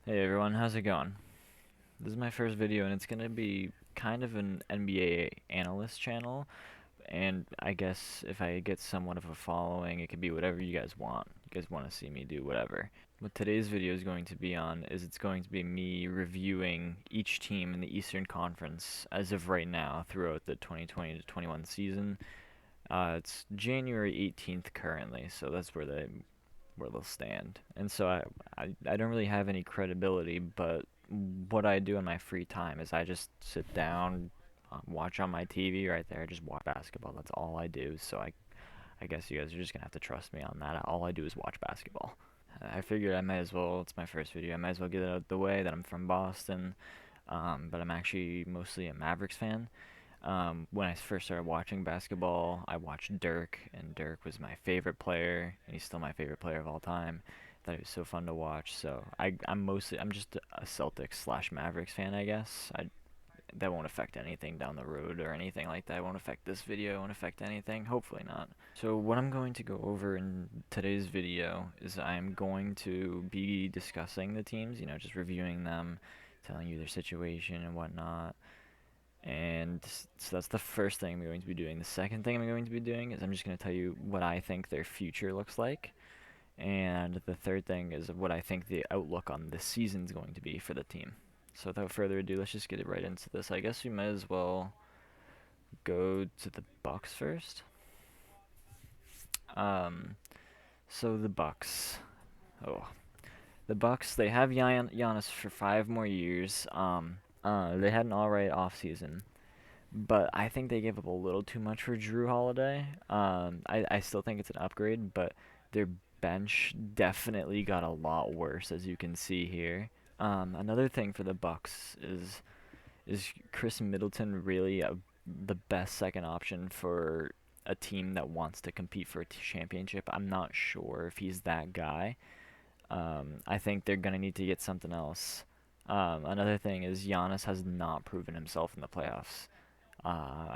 Hey everyone, how's it going? This is my first video and it's gonna be kind of an NBA analyst channel, and I guess if I get somewhat of a following, it could be whatever you guys want. You guys want to see me do whatever. What today's video is going to be on is it's going to be me reviewing each team in the Eastern Conference as of right now throughout the 2020 to 21 season. It's January 18th currently, so that's where they'll stand. And so I don't really have any credibility, but what I do in my free time is I just sit down, watch on my TV right there, just watch basketball. That's all I do. So I guess you guys are just gonna have to trust me on that. All I do is watch basketball. I figured I might as well. It's my first video. I might as well get it out of the way that I'm from Boston, but I'm actually mostly a Mavericks fan. When I first started watching basketball, I watched Dirk, and Dirk was my favorite player, and he's still my favorite player of all time. Thought he was so fun to watch. So I'm just a Celtics slash Mavericks fan, I guess. That won't affect anything down the road or anything like that. It won't affect this video. It won't affect anything. Hopefully not. So what I'm going to go over in today's video is I'm going to be discussing the teams. Just reviewing them, telling you their situation and whatnot. And so that's the first thing I'm going to be doing. The second thing I'm going to be doing is I'm just going to tell you what I think their future looks like. And the third thing is what I think the outlook on this season is going to be for the team. So without further ado, let's just get it right into this. I guess we might as well go to the Bucks first. Um, so the Bucks. Oh, the Bucks. They have Giannis for 5 more years. They had an alright offseason. But I think they gave up a little too much for Drew Holiday. I still think it's an upgrade, but their bench definitely got a lot worse, as you can see here. Another thing for the Bucks is Chris Middleton really the best second option for a team that wants to compete for a championship? I'm not sure if he's that guy. I think they're gonna need to get something else. Another thing is Giannis has not proven himself in the playoffs.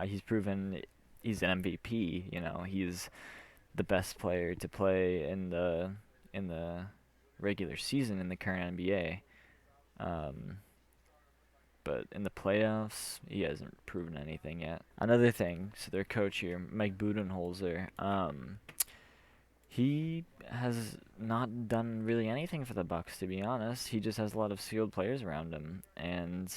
He's proven he's an MVP. He's the best player to play in the regular season in the current NBA. Um, but in the playoffs, he hasn't proven anything yet. Another thing, so their coach here, Mike Budenholzer, he has not done really anything for the Bucks, to be honest. He just has a lot of skilled players around him, and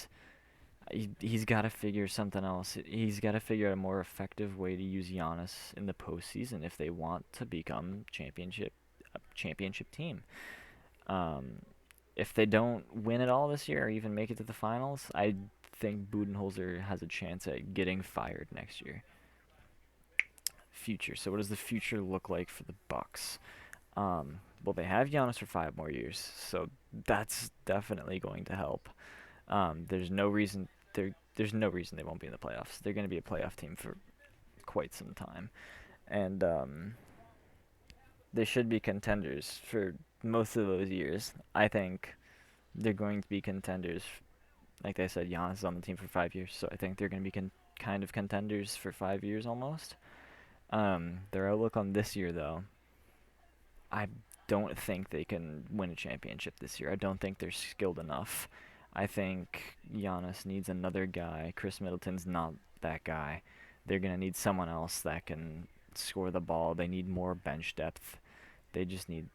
he's got to figure something else. He's got to figure out a more effective way to use Giannis in the postseason if they want to become a championship team. Um, if they don't win it all this year or even make it to the finals, I think Budenholzer has a chance at getting fired next year. Future. So what does the future look like for the Bucks? Well, they have Giannis for 5 more years, so that's definitely going to help. There's no reason they won't be in the playoffs. They're going to be a playoff team for quite some time, and they should be contenders for most of those years. I think they're going to be contenders. Like I said, Giannis is on the team for 5 years, so I think they're going to be kind of contenders for 5 years almost. Their outlook on this year, though, I don't think they can win a championship this year. I don't think they're skilled enough. I think Giannis needs another guy. Chris Middleton's not that guy. They're gonna need someone else that can score the ball. They need more bench depth. They just need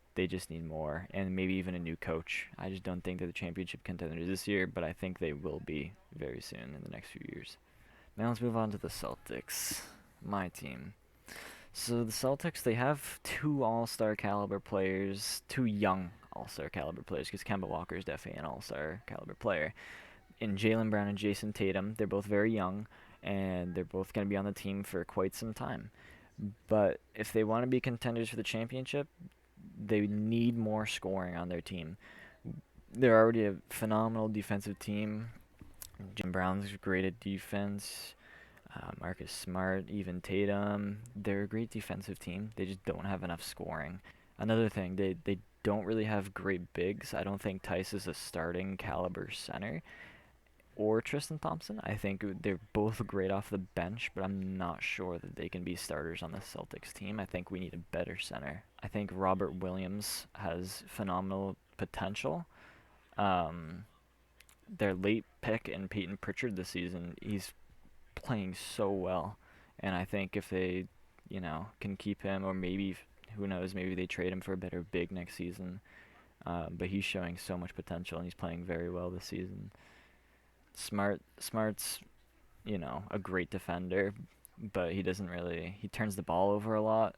more, and maybe even a new coach. I just don't think they're the championship contenders this year, but I think they will be very soon in the next few years. Now let's move on to the Celtics, my team. So the Celtics, they have two All-Star caliber players, two young All-Star caliber players, because Kemba Walker is definitely an All-Star caliber player. In Jaylen Brown and Jason Tatum, they're both very young, and they're both going to be on the team for quite some time. But if they want to be contenders for the championship, they need more scoring on their team. They're already a phenomenal defensive team. Jim Brown's great at defense. Marcus Smart, even Tatum. They're a great defensive team. They just don't have enough scoring. Another thing, they don't really have great bigs. I don't think Tice is a starting caliber center or Tristan Thompson. I think they're both great off the bench, but I'm not sure that they can be starters on the Celtics team. I think we need a better center. I think Robert Williams has phenomenal potential. Um, their late pick in Peyton Pritchard this season, he's playing so well, and I think if they, can keep him, or maybe who knows, maybe they trade him for a better big next season. But he's showing so much potential, and he's playing very well this season. Smart's, a great defender, but he doesn't really. He turns the ball over a lot,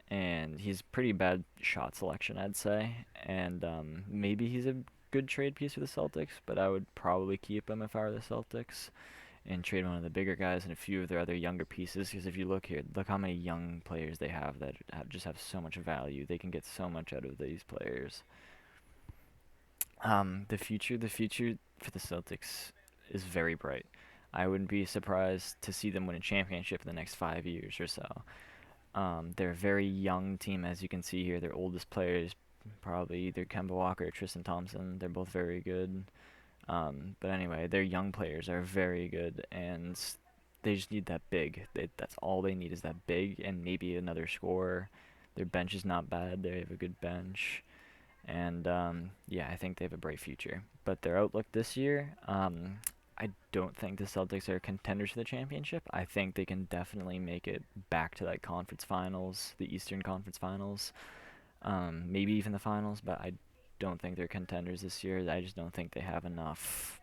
and he's pretty bad shot selection, I'd say. And maybe he's a good trade piece for the Celtics, but I would probably keep him if I were the Celtics and trade one of the bigger guys and a few of their other younger pieces. Because if you look here, look how many young players they have that just have so much value. They can get so much out of these players. The future for the Celtics is very bright. I wouldn't be surprised to see them win a championship in the next 5 years or so. They're a very young team, as you can see here. Their oldest players, probably either Kemba Walker or Tristan Thompson. They're both very good. But anyway, their young players are very good, and they just need that big. That's all they need is that big and maybe another scorer. Their bench is not bad. They have a good bench. And yeah, I think they have a bright future. But their outlook this year, I don't think the Celtics are contenders for the championship. I think they can definitely make it back to that conference finals, the Eastern Conference Finals, maybe even the finals. But I don't think they're contenders this year. I just don't think they have enough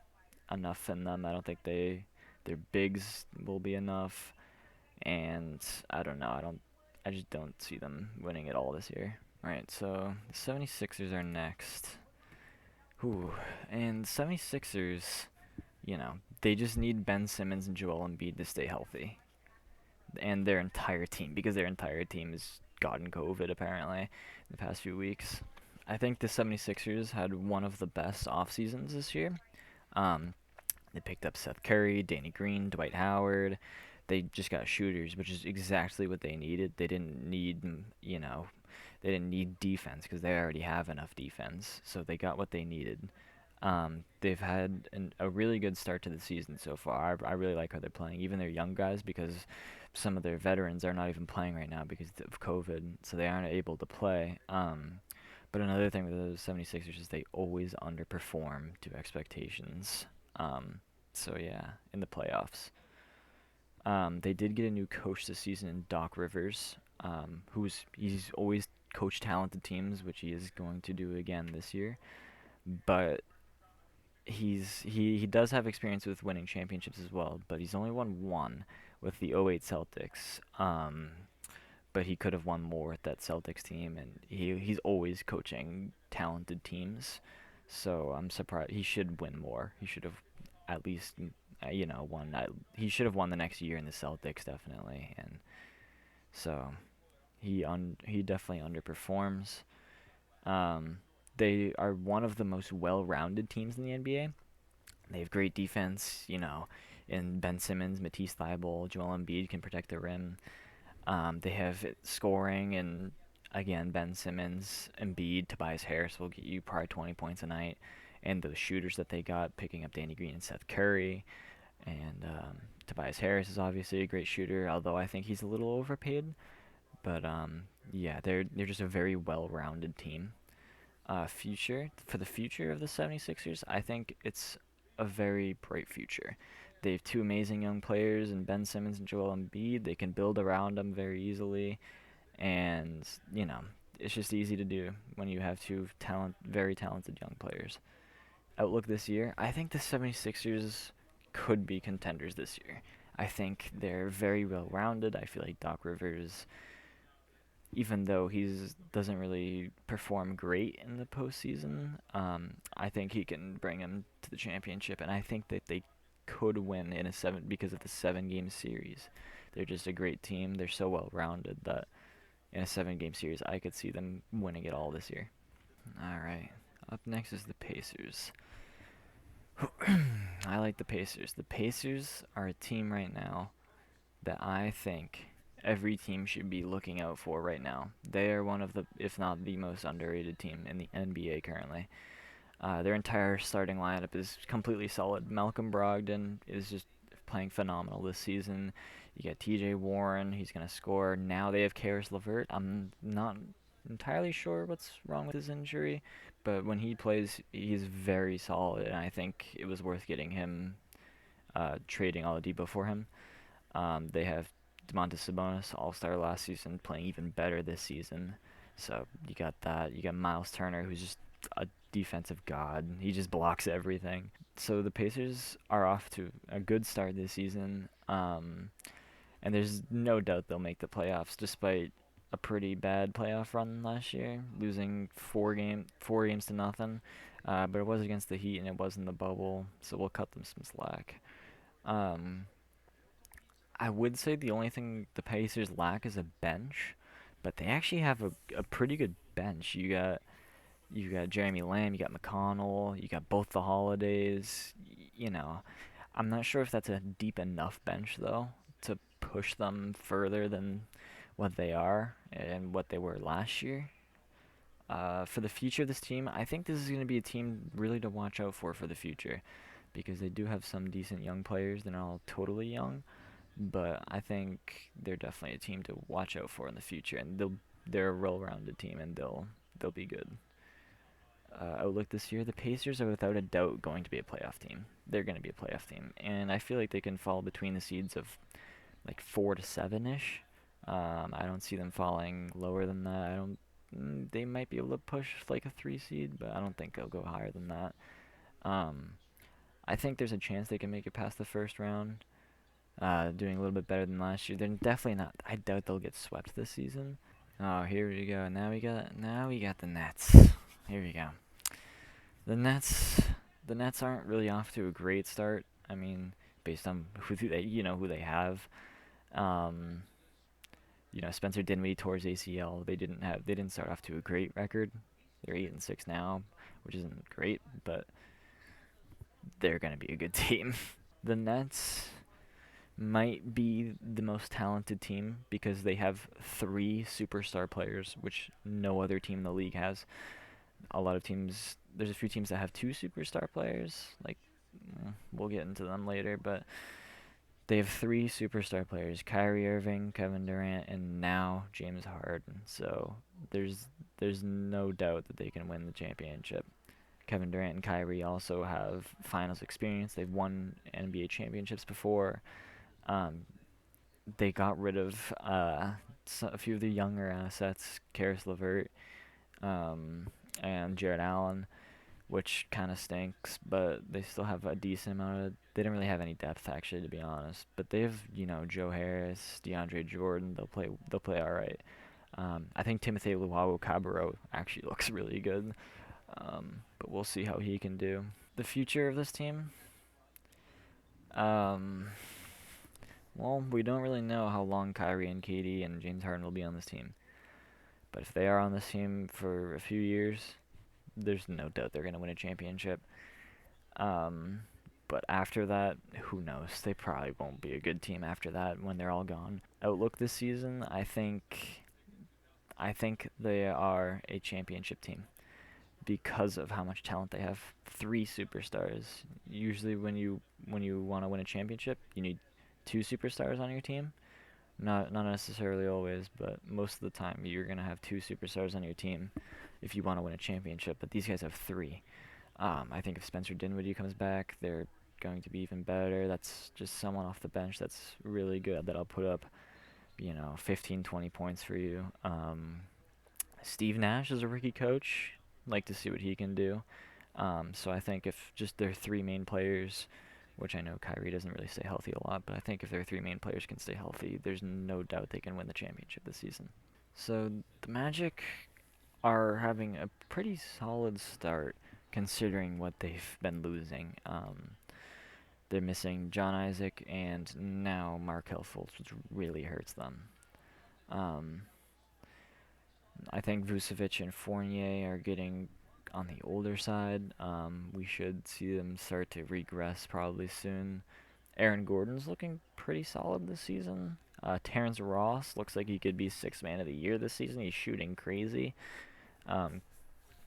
in them. I don't think their bigs will be enough, and I don't know. I just don't see them winning it all this year. All right, so the 76ers are next. Ooh, and 76ers, they just need Ben Simmons and Joel Embiid to stay healthy. And their entire team, because their entire team has gotten COVID apparently in the past few weeks. I think the 76ers had one of the best off seasons this year. Um, they picked up Seth Curry, Danny Green, Dwight Howard. They just got shooters, which is exactly what they needed. They didn't need defense because they already have enough defense. So they got what they needed. They've had a really good start to the season so far. I really like how they're playing, even their young guys, because some of their veterans are not even playing right now because of COVID, so they aren't able to play. But another thing with the 76ers is they always underperform to expectations. So yeah, in the playoffs. They did get a new coach this season in Doc Rivers, he's always coached talented teams, which he is going to do again this year. But he does have experience with winning championships as well, but he's only won one with the '08 Celtics. But he could have won more with that Celtics team, and he's always coaching talented teams. So I'm surprised he should win more. He should have at least won. He should have won the next year in the Celtics definitely, and so he definitely underperforms. Um, they are one of the most well-rounded teams in the NBA. They have great defense, in Ben Simmons, Matisse Thybulle, Joel Embiid can protect the rim. They have scoring, and again, Ben Simmons, Embiid, Tobias Harris will get you probably 20 points a night. And those shooters that they got, picking up Danny Green and Seth Curry. And Tobias Harris is obviously a great shooter, although I think he's a little overpaid. But yeah, they're just a very well-rounded team. For the future of the 76ers, I think it's a very bright future. They have two amazing young players in Ben Simmons and Joel Embiid. They can build around them very easily, and it's just easy to do when you have very talented young players. Outlook this year, I think the 76ers could be contenders this year. I think they're very well rounded. I feel like Doc Rivers, even though he doesn't really perform great in the postseason, I think he can bring him to the championship, and I think that they could win in a seven because of the 7 game series. They're just a great team. They're so well rounded that in a 7 game series, I could see them winning it all this year. All right. Up next is the Pacers. I like the Pacers. The Pacers are a team right now that I think every team should be looking out for right now. They are one of the, if not the most underrated team in the NBA currently. Their entire starting lineup is completely solid. Malcolm Brogdon is just playing phenomenal this season. You got T.J. Warren, he's gonna score. Now they have Karis LeVert. I'm not entirely sure what's wrong with his injury, but when he plays, he's very solid, and I think it was worth getting him, trading Oladipo for him. They have Domantas Sabonis, All-Star last season, playing even better this season. So you got that. You got Miles Turner, who's just a defensive god. He just blocks everything. So the Pacers are off to a good start this season, and there's no doubt they'll make the playoffs, despite a pretty bad playoff run last year, losing 4 games to nothing. But it was against the Heat and it was in the bubble, so we'll cut them some slack. Um, I would say the only thing the Pacers lack is a bench, but they actually have a pretty good bench. You got Jeremy Lamb, you got McConnell, you got both the Holidays. You know, I'm not sure if that's a deep enough bench though to push them further than what they are and what they were last year. For the future of this team, I think this is going to be a team really to watch out for the future because they do have some decent young players. They're not all totally young, but I think they're definitely a team to watch out for in the future, and they're a well-rounded team, and they'll be good. Outlook this year, the Pacers are without a doubt going to be a playoff team. They're going to be a playoff team, and I feel like they can fall between the seeds of like 4 to 7 ish. I don't see them falling lower than that. I don't. They might be able to push like a 3 seed, but I don't think they'll go higher than that. Um, I think there's a chance they can make it past the first round, doing a little bit better than last year. They're definitely not. I doubt they'll get swept this season. Oh, here we go. Now we got the Nets. Here we go. The Nets. The Nets aren't really off to a great start. I mean, based on who they have. Um, Spencer Dinwiddie tore his ACL. They didn't start off to a great record. They're 8-6 now, which isn't great, but they're gonna be a good team. The Nets might be the most talented team because they have 3 superstar players, which no other team in the league has. There's a few teams that have 2 superstar players. Like, we'll get into them later, but they have 3 superstar players: Kyrie Irving, Kevin Durant, and now James Harden. So there's no doubt that they can win the championship. Kevin Durant and Kyrie also have finals experience. They've won NBA championships before. Um, they got rid of a few of the younger assets, Karis LeVert, um, and Jared Allen, which kind of stinks, but they still have a decent amount of. They didn't really have any depth, actually, to be honest. But they have, Joe Harris, DeAndre Jordan. They'll play all right. I think Timothy Luwawu-Cabarrot actually looks really good, but we'll see how he can do. The future of this team. Um, well, we don't really know how long Kyrie and Katie and James Harden will be on this team. But if they are on this team for a few years, there's no doubt they're going to win a championship. Um, but after that, who knows? They probably won't be a good team after that when they're all gone. Outlook this season, I think they are a championship team because of how much talent they have. 3 superstars. Usually, when you want to win a championship, you need 2 superstars on your team. Not necessarily always, but most of the time you're gonna have 2 superstars on your team if you want to win a championship. But these guys have 3. I think if Spencer Dinwiddie comes back, they're going to be even better. That's just someone off the bench that's really good that'll put up, 15, 20 points for you. Steve Nash is a rookie coach. Like to see what he can do. So I think if just their 3 main players, which I know Kyrie doesn't really stay healthy a lot, but I think if their 3 main players can stay healthy, there's no doubt they can win the championship this season. So the Magic are having a pretty solid start considering what they've been losing. They're missing John Isaac and now Markelle Fultz, which really hurts them. Um, I think Vucevic and Fournier are getting on the older side. We should see them start to regress probably soon. Aaron Gordon's looking pretty solid this season. Terrence Ross looks like he could be 6th man of the year this season. He's shooting crazy. Um,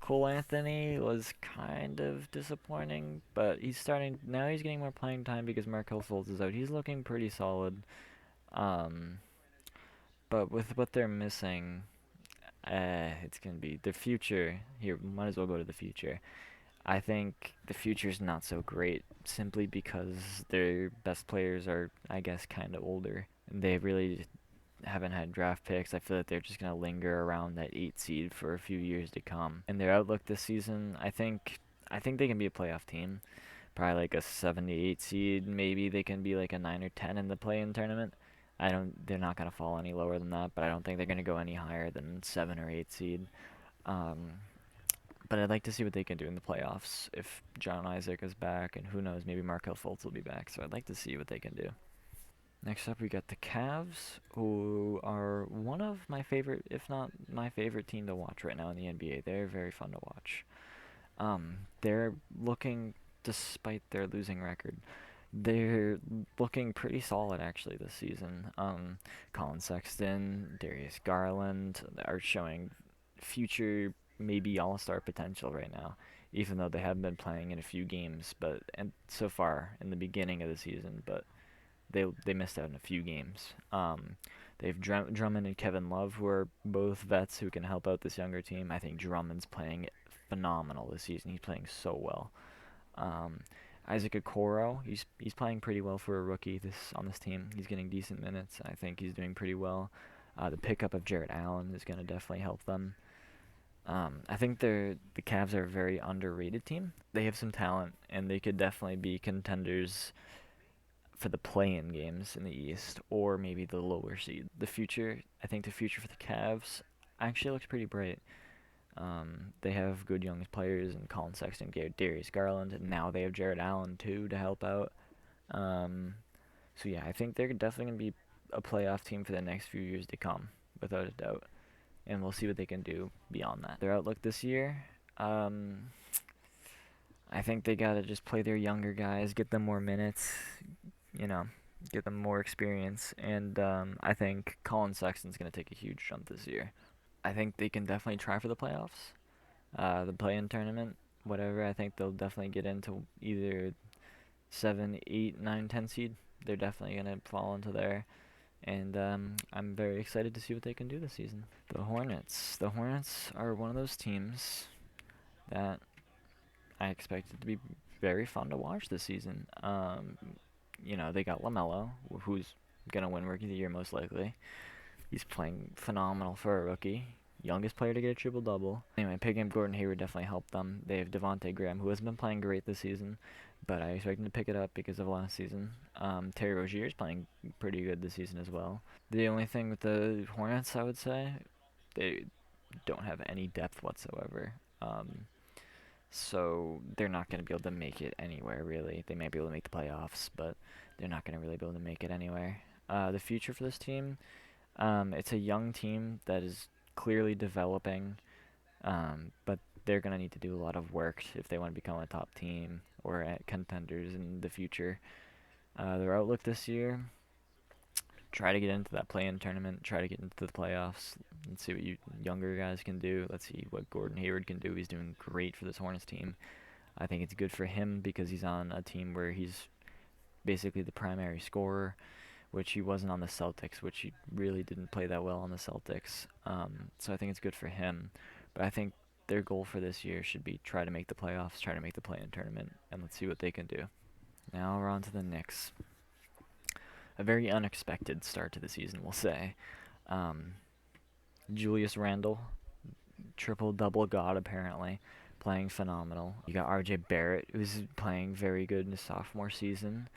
Cole Anthony was kind of disappointing, but he's starting now. He's getting more playing time because Markelle Fultz is out. He's looking pretty solid. Um, but with what they're missing, It's gonna be the future. Here, might as well go to the future. I think the future's not so great simply because their best players are, I guess, kind of older. They really haven't had draft picks. I feel like they're just gonna linger around that 8 seed for a few years to come. And their outlook this season, I think they can be a playoff team. Probably like a 78 seed. Maybe they can be like a 9 or 10 in the play-in tournament. I don't. They're not gonna fall any lower than that, but I don't think they're gonna go any higher than 7 or 8 seed. Um, but I'd like to see what they can do in the playoffs if John Isaac is back, and who knows, maybe Markel Fultz will be back. So I'd like to see what they can do. Next up, we got the Cavs, who are one of my favorite, if not my favorite team to watch right now in the NBA. They're very fun to watch. They're looking, despite their losing record, they're looking pretty solid actually this season. Colin Sexton, Darius Garland are showing future maybe all-star potential right now, even though they haven't been playing in a few games, but and so far in the beginning of the season, but they missed out in a few games. They have Drummond and Kevin Love, who are both vets who can help out this younger team. I think Drummond's playing phenomenal this season. He's playing so well. Um, Isaac Okoro, he's playing pretty well for a rookie on this team. He's getting decent minutes. I think he's doing pretty well. The pickup of Jarrett Allen is going to definitely help them. I think the Cavs are a very underrated team. They have some talent, and they could definitely be contenders for the play-in games in the East, or maybe the lower seed. I think the future for the Cavs actually looks pretty bright. They have good young players in Colin Sexton, Darius Garland, and now they have Jarrett Allen too to help out. Um, so yeah, I think they're definitely gonna be a playoff team for the next few years to come, without a doubt. And we'll see what they can do beyond that. Their outlook this year, um, I think they gotta just play their younger guys, get them more minutes, you know, get them more experience, and I think Colin Sexton's gonna take a huge jump this year. I think they can definitely try for the playoffs, the play-in tournament, whatever. I think they'll definitely get into either 7, 8, 9, 10 seed. They're definitely gonna fall into there, and I'm very excited to see what they can do this season. The Hornets. The Hornets are one of those teams that I expected to be very fun to watch this season. They got LaMelo, who's gonna win Rookie of the Year most likely. He's playing phenomenal for a rookie. Youngest player to get a triple double. Anyway, picking up Gordon Hayward definitely helped them. They have Devontae Graham, who hasn't been playing great this season, but I expect him to pick it up because of last season. Terry Rozier is playing pretty good this season as well. The only thing with the Hornets, I would say, they don't have any depth whatsoever. So they're not going to be able to make it anywhere, really. They might be able to make the playoffs, but they're not going to really be able to make it anywhere. The future for this team, it's a young team that is clearly developing, but they're going to need to do a lot of work if they want to become a top team or contenders in the future. Their outlook this year, try to get into that play-in tournament, try to get into the playoffs, and see what you younger guys can do. Let's see what Gordon Hayward can do. He's doing great for this Hornets team. I think it's good for him because he's on a team where he's basically the primary scorer, which he wasn't on the Celtics, which he really didn't play that well on the Celtics. So I think it's good for him. But I think their goal for this year should be try to make the playoffs, try to make the play-in tournament, and let's see what they can do. Now we're on to the Knicks. A very unexpected start to the season, we'll say. Um, Julius Randle, triple-double god apparently, playing phenomenal. You got RJ Barrett, who's playing very good in his sophomore season.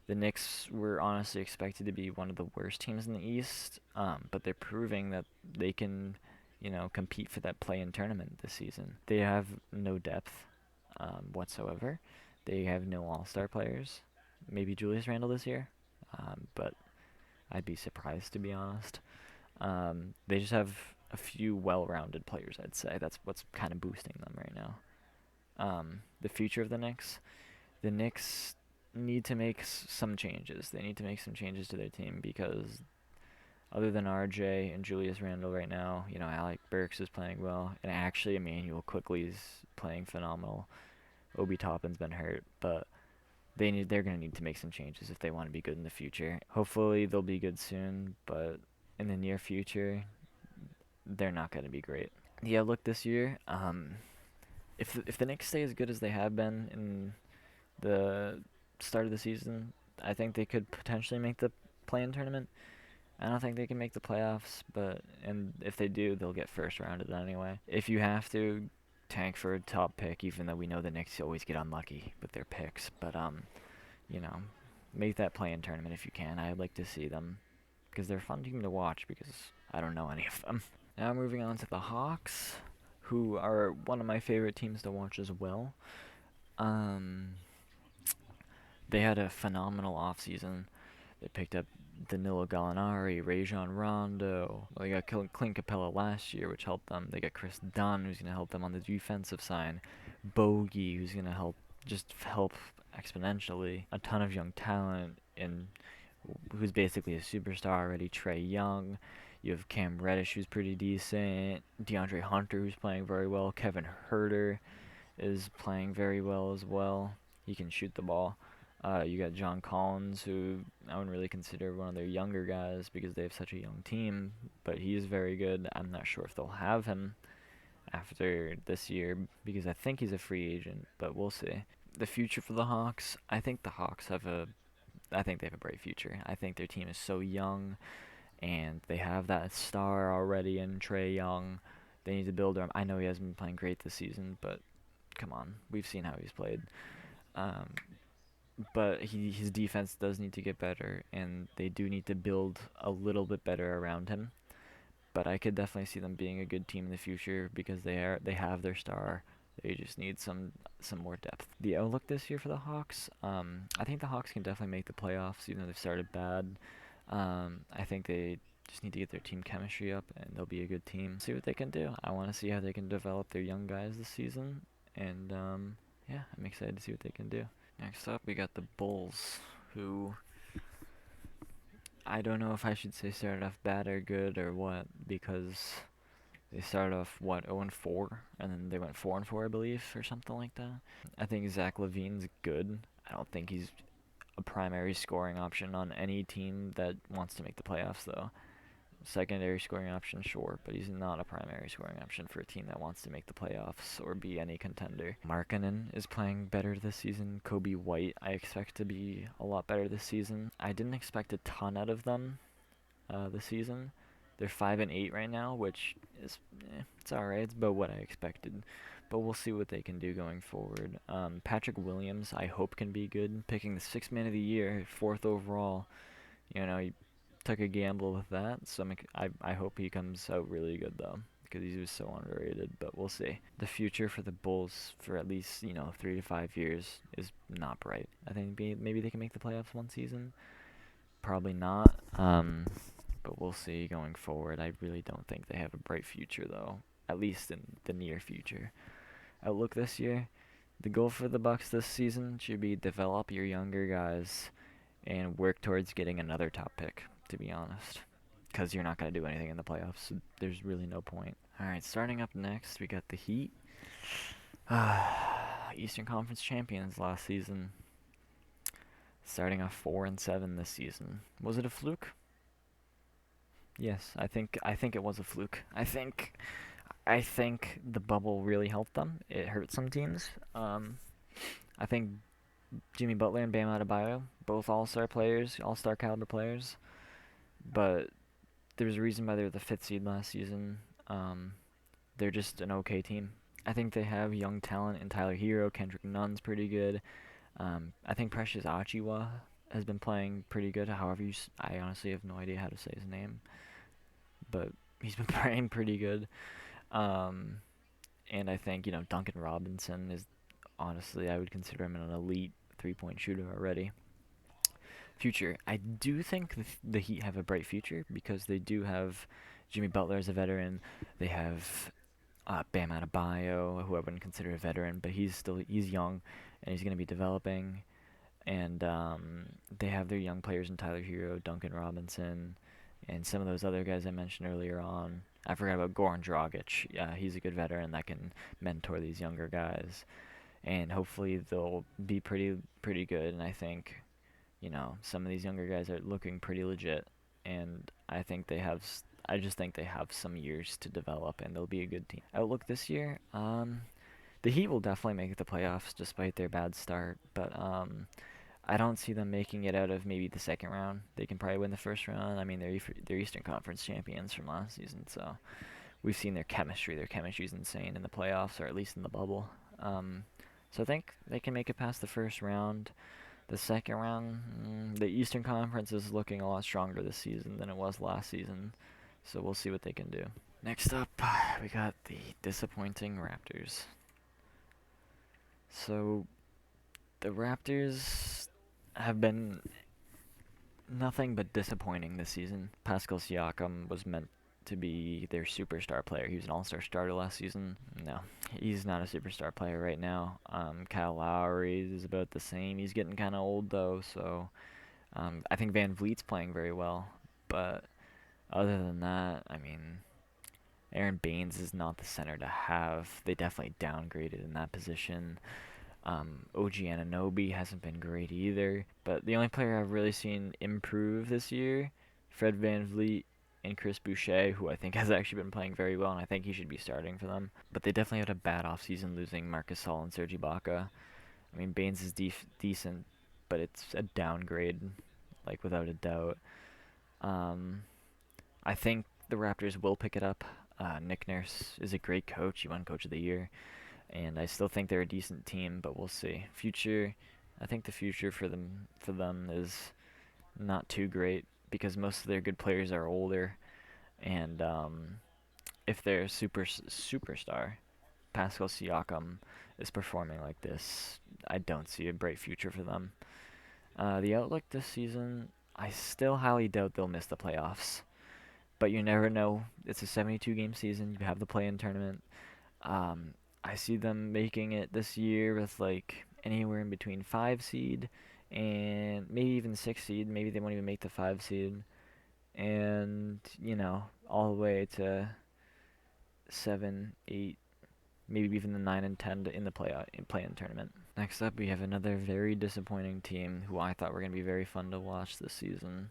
The Knicks were honestly expected to be one of the worst teams in the East, but they're proving that they can, compete for that play-in tournament this season. They have no depth whatsoever. They have no all-star players. Maybe Julius Randle this year, but I'd be surprised, to be honest. They just have a few well-rounded players, I'd say. That's what's kind of boosting them right now. The future of the Knicks need to make some changes. They need to make some changes to their team because other than RJ and Julius Randle right now, Alec Burks is playing well, and actually Emmanuel Quickley's playing phenomenal. Obi Toppin's been hurt, but they're going to need to make some changes if they want to be good in the future. Hopefully they'll be good soon, but in the near future, they're not going to be great. The outlook this year, if the Knicks stay as good as they have been in the start of the season, I think they could potentially make the play-in tournament. I don't think they can make the playoffs, but and if they do, they'll get first rounded anyway. If you have to tank for a top pick, even though we know the Knicks always get unlucky with their picks, but you know, make that play-in tournament if you can. I'd like to see them because they're a fun team to watch because I don't know any of them. Now moving on to the Hawks, who are one of my favorite teams to watch as well. Um, they had a phenomenal offseason. They picked up Danilo Gallinari, Rajon Rondo. Well, they got Clint Capella last year, which helped them. They got Chris Dunn, who's going to help them on the defensive side. Bogey, who's going to help exponentially. A ton of young talent, and who's basically a superstar already. Trae Young. You have Cam Reddish, who's pretty decent. DeAndre Hunter, who's playing very well. Kevin Huerter is playing very well as well. He can shoot the ball. You got John Collins, who I wouldn't really consider one of their younger guys because they have such a young team, but he is very good. I'm not sure if they'll have him after this year because I think he's a free agent, but we'll see. The future for the Hawks, I think they have a bright future. I think their team is so young, and they have that star already in Trae Young. They need to build him. I know he hasn't been playing great this season, but come on, we've seen how he's played. But his defense does need to get better, and they do need to build a little bit better around him. But I could definitely see them being a good team in the future because they have their star. They just need some more depth. The outlook this year for the Hawks, I think the Hawks can definitely make the playoffs, even though they've started bad. I think they just need to get their team chemistry up, and they'll be a good team. See what they can do. I want to see how they can develop their young guys this season, and yeah, I'm excited to see what they can do. Next up, we got the Bulls, who I don't know if I should say started off bad or good or what, because they started off, 0-4, and then they went 4-4, I believe, or something like that. I think Zach LaVine's good. I don't think he's a primary scoring option on any team that wants to make the playoffs, though. Secondary scoring option, sure, but he's not a primary scoring option for a team that wants to make the playoffs or be any contender. Markkanen is playing better this season. Kobe White, I expect to be a lot better this season. I didn't expect a ton out of them this season. They're 5-8 right now, which is it's alright. It's about what I expected, but we'll see what they can do going forward. Patrick Williams, I hope can be good. Picking the 6th man of the year, 4th overall. He took a gamble with that, so I hope he comes out really good though, because he was so underrated, but we'll see. The future for the Bulls for at least 3 to 5 years is not bright. I think maybe they can make the playoffs one season, probably not, but we'll see going forward. I really don't think they have a bright future though, at least in the near future. Outlook this year, the goal for the Bucks this season should be develop your younger guys and work towards getting another top pick, to be honest, because you're not going to do anything in the playoffs, so there's really no point. Alright, starting up next, we got the Heat. Eastern Conference champions last season. Starting off 4-7 this season. Was it a fluke? Yes, I think it was a fluke. I think the bubble really helped them. It hurt some teams. I think Jimmy Butler and Bam Adebayo, both all-star players, all-star caliber players, but there's a reason why they were the 5th seed last season. They're just an okay team. I think they have young talent in Tyler Hero. Kendrick Nunn's pretty good. I think Precious Achiuwa has been playing pretty good. However, I honestly have no idea how to say his name, but he's been playing pretty good. And I think Duncan Robinson is, honestly, I would consider him an elite 3-point shooter already. Future, I do think the Heat have a bright future because they do have Jimmy Butler as a veteran. They have Bam Adebayo, who I wouldn't consider a veteran, but he's young and he's going to be developing. And they have their young players in Tyler Hero, Duncan Robinson, and some of those other guys I mentioned earlier on. I forgot about Goran Dragic. He's a good veteran that can mentor these younger guys, and hopefully they'll be pretty good. And I think some of these younger guys are looking pretty legit. and I just think they have some years to develop, and they'll be a good team. Outlook this year, the Heat will definitely make the playoffs despite their bad start, but I don't see them making it out of maybe the second round. They can probably win the first round. I mean, they're Eastern Conference champions from last season, so we've seen their chemistry. Their chemistry is insane in the playoffs, or at least in the bubble. So I think they can make it past the first round. The second round, the Eastern Conference is looking a lot stronger this season than it was last season, so we'll see what they can do. Next up, we got the disappointing Raptors. So the Raptors have been nothing but disappointing this season. Pascal Siakam was meant to be their superstar player. He was an all-star starter last season. No, he's not a superstar player right now. Kyle Lowry is about the same. He's getting kind of old though, so I think Van Vliet's playing very well. But other than that, I mean, Aaron Baines is not the center to have. They definitely downgraded in that position. OG Anunoby hasn't been great either. But the only player I've really seen improve this year, Fred VanVleet and Chris Boucher, who I think has actually been playing very well, and I think he should be starting for them. But they definitely had a bad offseason losing Marcus Gasol and Serge Ibaka. I mean, Baines is decent, but it's a downgrade, like without a doubt. I think the Raptors will pick it up. Nick Nurse is a great coach. He won Coach of the Year. And I still think they're a decent team, but we'll see. I think the future for them is not too great because most of their good players are older, and if their superstar Pascal Siakam is performing like this, I don't see a bright future for them. The outlook this season, I still highly doubt they'll miss the playoffs, but you never know. It's a 72-game season. You have the play-in tournament. I see them making it this year with like anywhere in between 5 seed and maybe even 6 seed. Maybe they won't even make the 5 seed, and all the way to 7, 8, maybe even the 9 and 10 in the play-in tournament. Next up, we have another very disappointing team who I thought were going to be very fun to watch this season.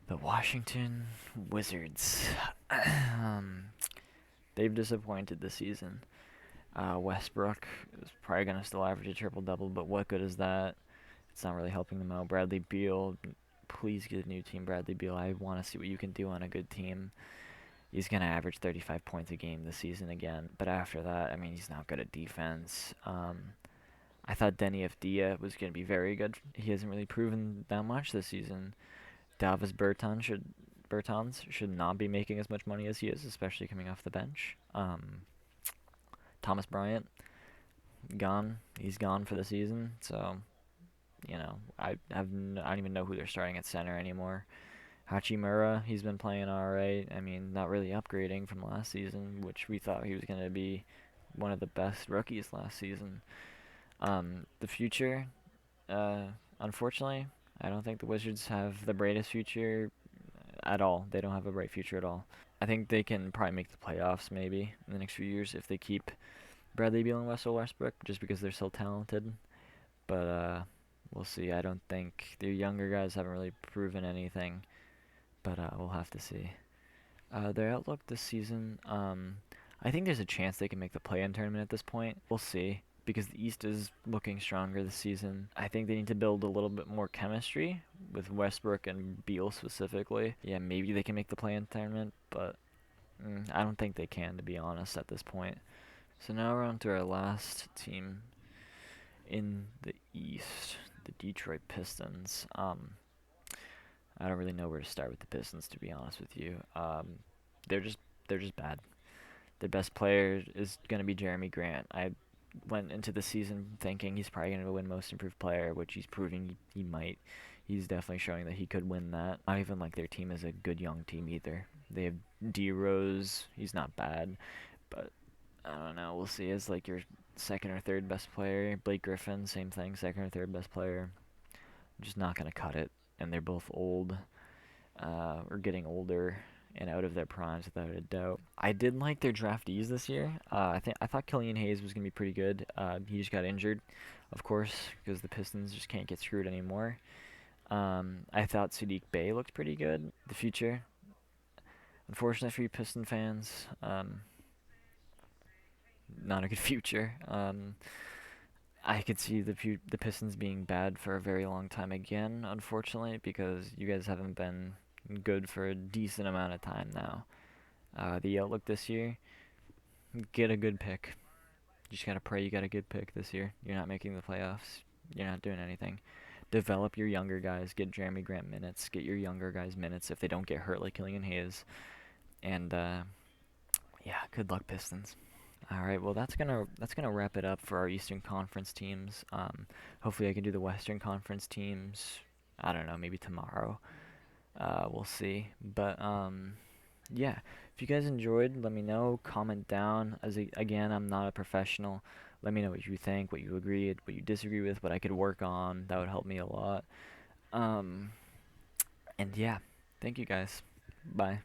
The Washington Wizards. They've disappointed this season. Westbrook is probably going to still average a triple-double, but what good is that? It's not really helping them out. Bradley Beal, please get a new team, Bradley Beal. I want to see what you can do on a good team. He's going to average 35 points a game this season again, but after that, I mean, he's not good at defense. I thought Denny Avdija was going to be very good. He hasn't really proven that much this season. Davis Bertans should not be making as much money as he is, especially coming off the bench. Thomas Bryant, gone. He's gone for the season. So, I don't even know who they're starting at center anymore. Hachimura, he's been playing alright. I mean, not really upgrading from last season, which we thought he was going to be one of the best rookies last season. The future, unfortunately, I don't think the Wizards have the brightest future at all. They don't have a bright future at all. I think they can probably make the playoffs maybe in the next few years if they keep Bradley Beal and Russell Westbrook, just because they're so talented. But we'll see. I don't think the younger guys haven't really proven anything, but we'll have to see. Their outlook this season, I think there's a chance they can make the play-in tournament at this point. We'll see, because the East is looking stronger this season. I think they need to build a little bit more chemistry with Westbrook and Beal specifically. Yeah, maybe they can make the play-in tournament, but I don't think they can, to be honest, at this point. So now we're on to our last team in the East, the Detroit Pistons. I don't really know where to start with the Pistons, to be honest with you. They're just bad. Their best player is going to be Jeremy Grant. I went into the season thinking he's probably going to win Most Improved Player, which he's proving he might. He's definitely showing that he could win that. Not even like their team is a good young team either. They have D-Rose. He's not bad, but I don't know. We'll see. As like your second or third best player. Blake Griffin, same thing. Second or third best player. I'm just not going to cut it. And they're both old, or getting older and out of their primes without a doubt. I did like their draftees this year. I thought Killian Hayes was gonna be pretty good. He just got injured, of course, because the Pistons just can't get screwed anymore. I thought Sadiq Bey looked pretty good. The future, unfortunately for you Piston fans, not a good future. I could see the Pistons being bad for a very long time again, unfortunately, because you guys haven't been good for a decent amount of time now. The outlook this year, get a good pick. You just gotta pray you got a good pick this year. You're not making the playoffs. You're not doing anything. Develop your younger guys. Get Jeremy Grant minutes. Get your younger guys minutes if they don't get hurt like Killian Hayes. And yeah, good luck Pistons. All right, well that's gonna wrap it up for our Eastern Conference teams. Hopefully I can do the Western Conference teams. I don't know, maybe tomorrow. We'll see. But yeah, if you guys enjoyed, let me know. Comment down. Again, I'm not a professional. Let me know what you think, what you agree, what you disagree with, what I could work on. That would help me a lot. Um, and yeah, thank you guys. Bye.